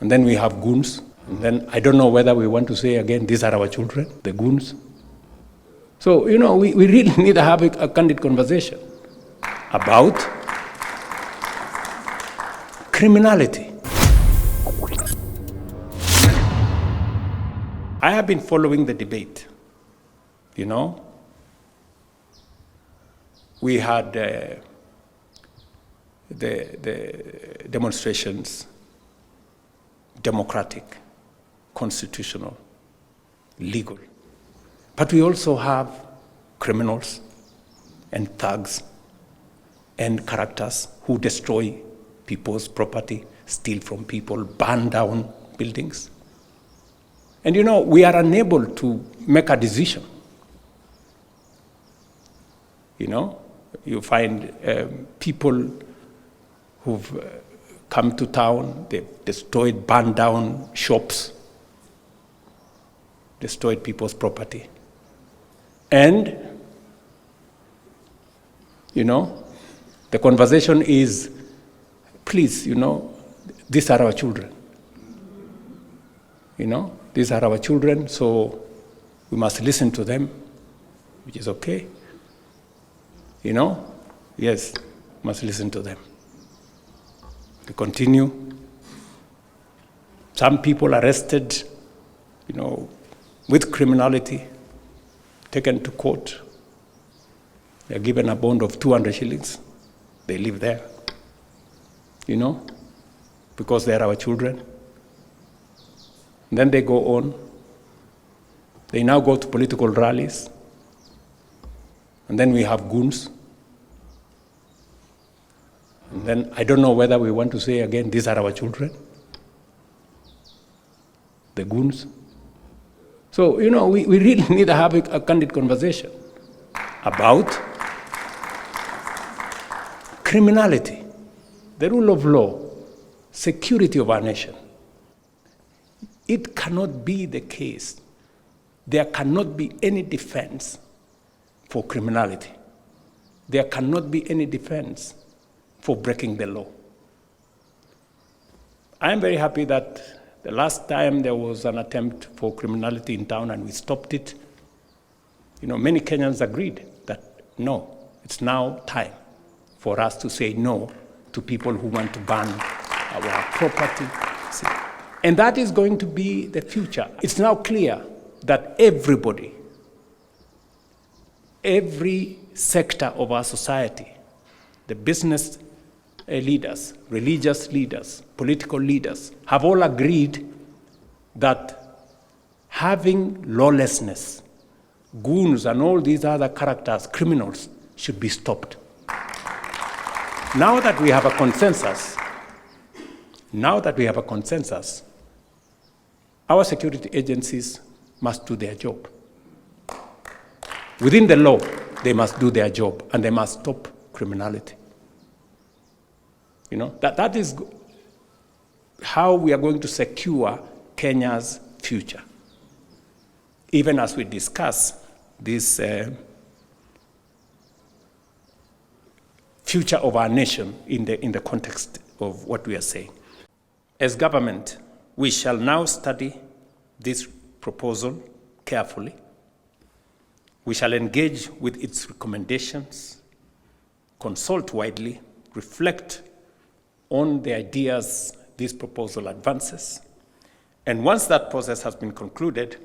And then we have goons. And then I don't know whether we want to say again, these are our children, the goons. So, we really need to have a candid conversation about criminality. I have been following the debate, We had the demonstrations, democratic, constitutional, legal. But we also have criminals and thugs and characters who destroy people's property, steal from people, burn down buildings. And we are unable to make a decision. You find people who've come to town, they've destroyed, burned down shops, destroyed people's property. And, the conversation is, please, these are our children. These are our children, so we must listen to them, which is okay. Yes, must listen to them. We continue. Some people arrested, with criminality, taken to court. They're given a bond of 200 shillings. They live there, because they are our children. And then they go on. They now go to political rallies. And then we have goons. And then I don't know whether we want to say again, these are our children, the goons. So, we really need to have a candid conversation about criminality, the rule of law, security of our nation. It cannot be the case. There cannot be any defense for criminality. There cannot be any defense for breaking the law. I am very happy that the last time there was an attempt for criminality in town and we stopped it, many Kenyans agreed that no, it's now time for us to say no to people who want to burn our property. And that is going to be the future. It's now clear that everybody, every sector of our society, the business leaders, religious leaders, political leaders, have all agreed that having lawlessness, goons and all these other characters, criminals, should be stopped. Now that we have a consensus, our security agencies must do their job. Within the law, they must do their job and they must stop criminality. That is how we are going to secure Kenya's future. Even as we discuss this future of our nation in the context of what we are saying. As government, we shall now study this proposal carefully. We shall engage with its recommendations, consult widely, reflect on the ideas this proposal advances. And once that process has been concluded,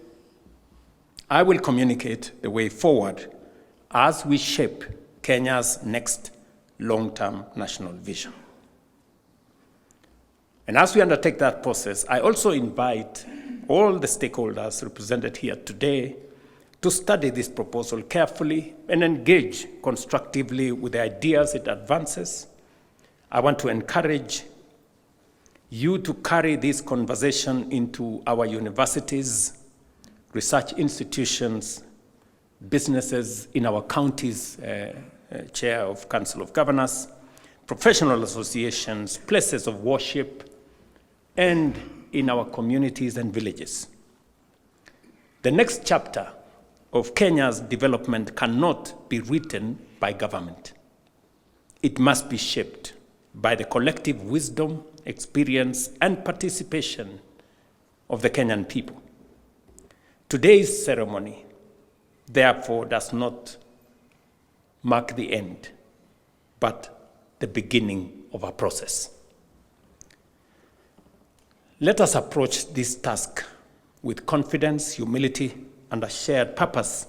I will communicate the way forward as we shape Kenya's next long-term national vision. And as we undertake that process, I also invite all the stakeholders represented here today to study this proposal carefully and engage constructively with the ideas it advances. I want to encourage you to carry this conversation into our universities, research institutions, businesses in our counties, chair of Council of Governors, professional associations, places of worship, and in our communities and villages. The next chapter of Kenya's development cannot be written by government. It must be shaped by the collective wisdom experience, and participation of the Kenyan people. Today's ceremony, therefore, does not mark the end, but the beginning of a process. Let us approach this task with confidence, humility, and a shared purpose,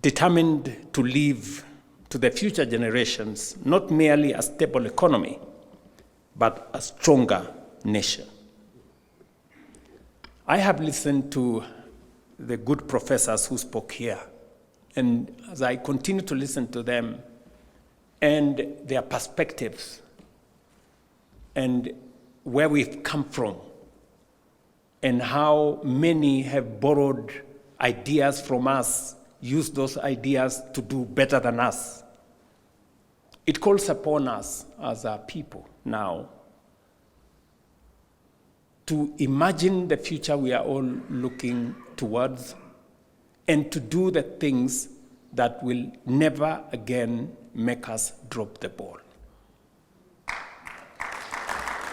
determined to leave to the future generations not merely a stable economy, but a stronger nation. I have listened to the good professors who spoke here, and as I continue to listen to them and their perspectives and where we've come from and how many have borrowed ideas from us, used those ideas to do better than us, it calls upon us as a people now to imagine the future we are all looking towards and to do the things that will never again make us drop the ball.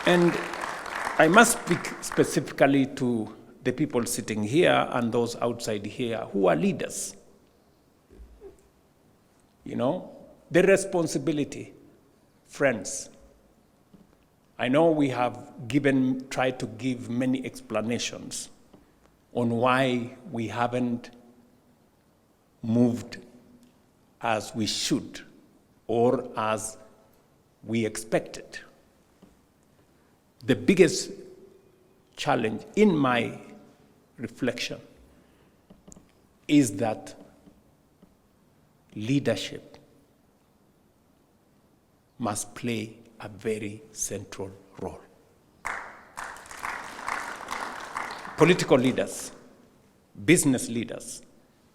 And I must speak specifically to the people sitting here and those outside here who are leaders. You know, the responsibility, friends. I know we have tried to give many explanations on why we haven't moved as we should or as we expected. The biggest challenge in my reflection is that leadership must play a very central role. Political leaders, business leaders,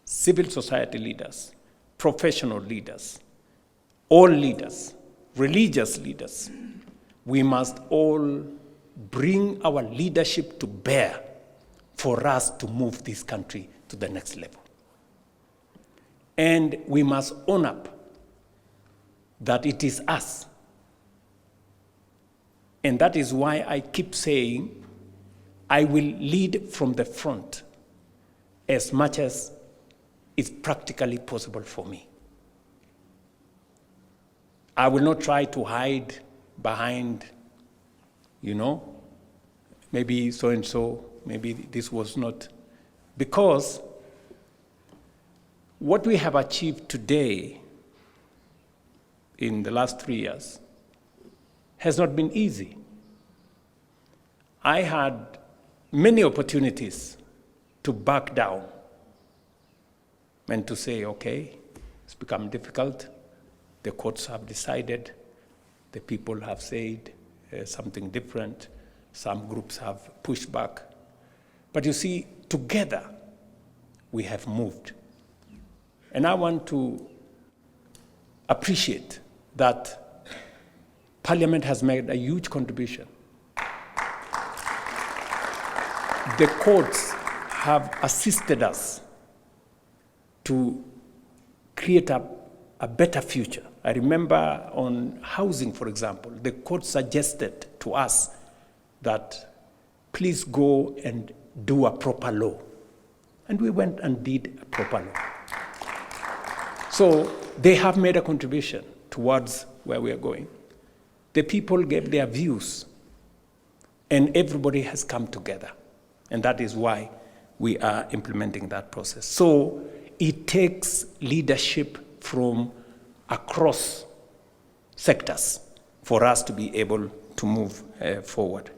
civil society leaders, professional leaders, all leaders, religious leaders, we must all bring our leadership to bear for us to move this country to the next level. And we must own up that it is us. And that is why I keep saying, I will lead from the front as much as is practically possible for me. I will not try to hide behind, maybe so-and-so, maybe this was not. Because what we have achieved today in the last 3 years has not been easy. I had many opportunities to back down and to say, okay, it's become difficult. The courts have decided. The people have said something different. Some groups have pushed back. But you see, together, we have moved. And I want to appreciate that Parliament has made a huge contribution. The courts have assisted us to create a better future. I remember on housing, for example, the court suggested to us that please go and do a proper law. And we went and did a proper law. So they have made a contribution towards where we are going. The people gave their views, and everybody has come together. And that is why we are implementing that process. So it takes leadership from across sectors for us to be able to move forward.